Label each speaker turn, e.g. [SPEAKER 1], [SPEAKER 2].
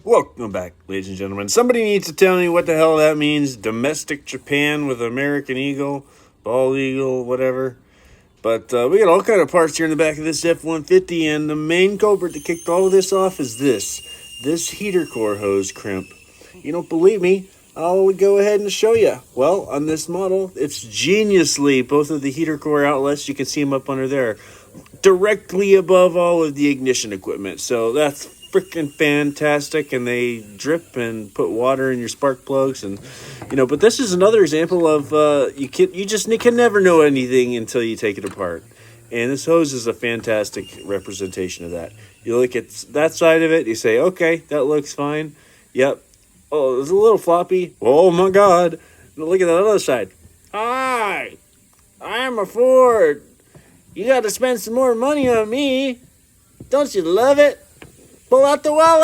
[SPEAKER 1] Welcome back, ladies and gentlemen. Somebody needs to tell me what the hell that means. Domestic Japan with American Eagle, Bald Eagle, whatever. But we got all kind of parts here in the back of this F-150, and the main culprit that kicked all of this off is this heater core hose crimp. You don't believe me? I'll go ahead and show you. Well, on this model, it's geniusly, both of the heater core outlets, you can see them up under there, directly above all of the ignition equipment. So that's freaking fantastic, and they drip and put water in your spark plugs, and but this is another example of you just can never know anything until you take it apart. And this hose is a fantastic representation of that. You look at that side of it, you say, okay, that looks fine. Yep. Oh, it's a little floppy. Oh my God. Look at that other side. Hi, I'm a Ford. You got to spend some more money on me. Don't you love it? Pull out the wallet.